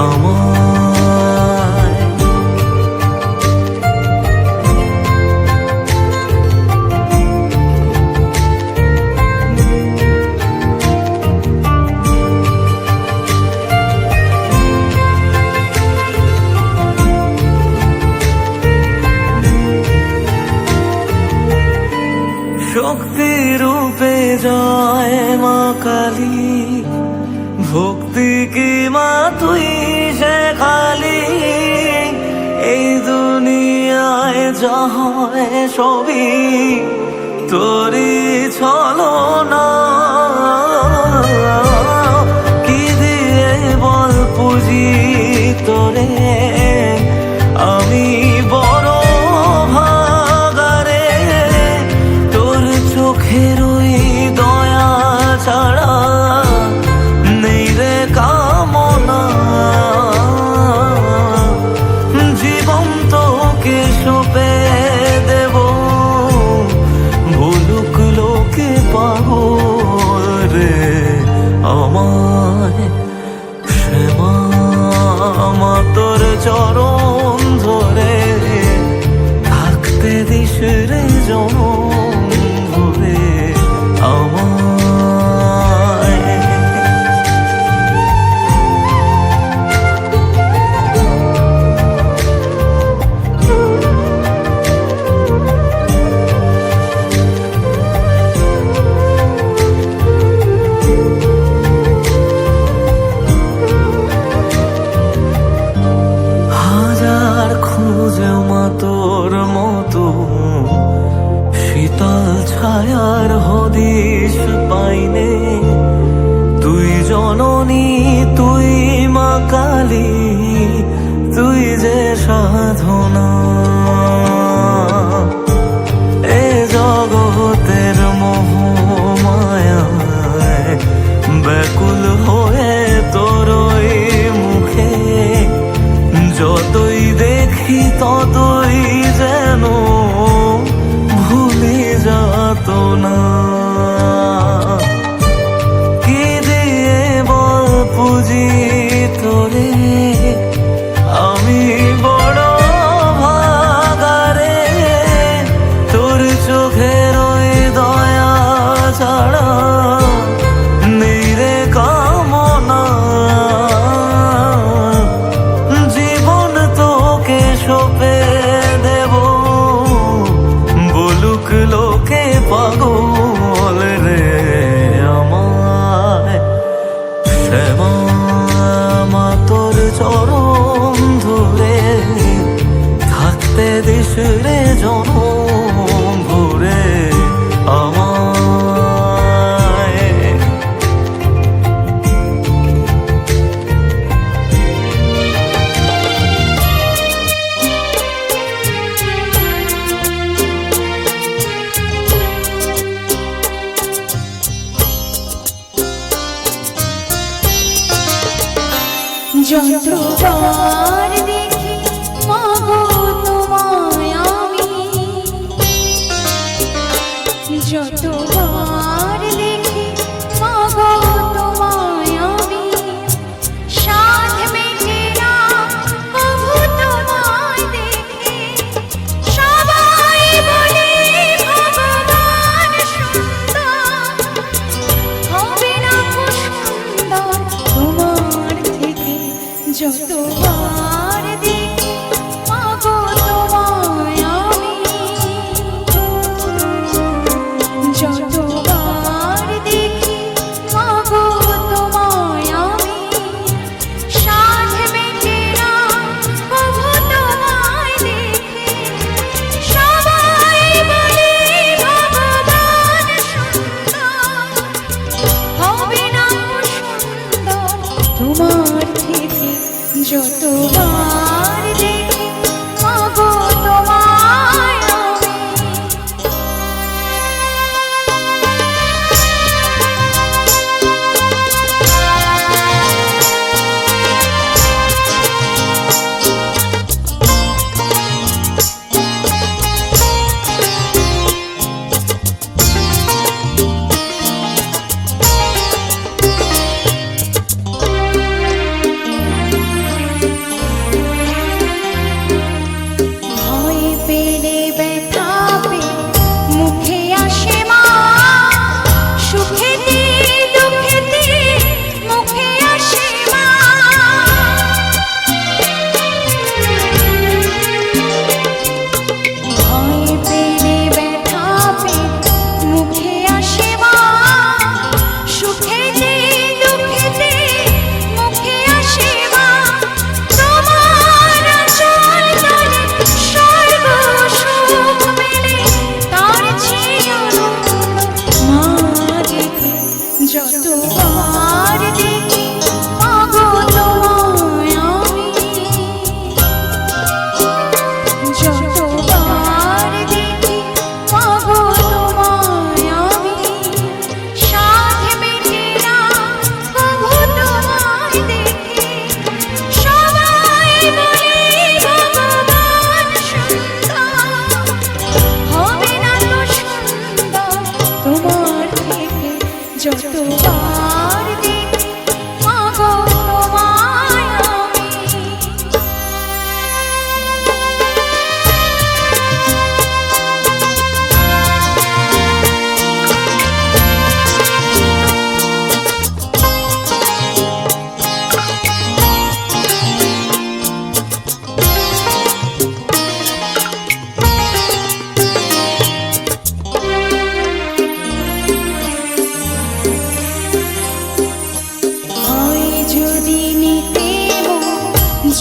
আমায়। শক্তি রূপে জয় মা কালী, ভক্তি কি মা তুই শেখালি। এই দুনিয়ায় যা হয় সবই তোরই ছলনা। কি দিয়ে বল পুজি তোরে, আমি বড় ভাগারে। তোর চোখের ওই দয়া ছাড়া নেই রে কামনা। জীবন তোকে সঁপে দেব, ভুলুক লোকে পাগল রে আমায়। শ্যামা মা তোর চরণ ধরে থাকতে দিস রে জনম ভরে আমায়। হাজার খুঁজে মা তোর মতো শীতল ছায়ার হদিশ পাইনে। তুই জননী তুই মা কালী, তুই যে সাধনা। এ জগতের মোহ মায়ায় ব্যাকুল হয়ে তোরই মুখে যতই দেখি ততই যেন ভুলে যাত না। কি দিয়ে বল পুজি তোরে, আমি বড় ভাগারে। তোর চোখের ওই দয়া ছাড়া নেই রে কামনা। জীবন তোকে সঁপে দেব, বলুক লোকে পাগল রে আমায়। শ্যামা মা তোর চরণ ধরে থাকতে দিস রে জনম ভরে আমায়। যতবার দেখি মাগো তোমায় আমি, যতবার দেখি মাগো তোমায় আমি, সাধ মেটে না কভু তোমায় দেখে। সবাই বলে ভগবান সুন্দর, হবে না কো সুন্দর তোমার থেকে। যতবার দেখি মাগো তোমায় আমি, যতবার দেখি মাগো তোমায় আমি, সাধ মেটে না কভু তোমায় দেখে। সবাই বলে ভগবান সুন্দর, হবে না কো সুন্দর তোমার থেকে। যতবার দেখি মাগো তোমায় আমি।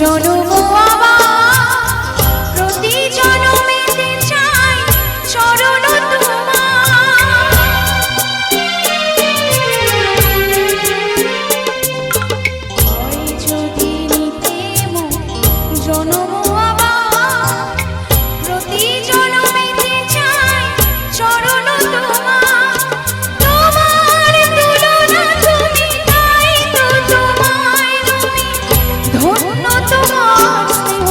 জনম আবার প্রতি জনমেতে চাই চরণ তোমার যদি নিতে জনম আবার প্রতি জনমেতে চাই চরণ তোমার তোমার তুলনা তুমি তাই তো তোমায় তুমি ধন্য তোমার স্নেহ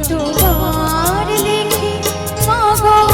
যতবার দেখি মাগো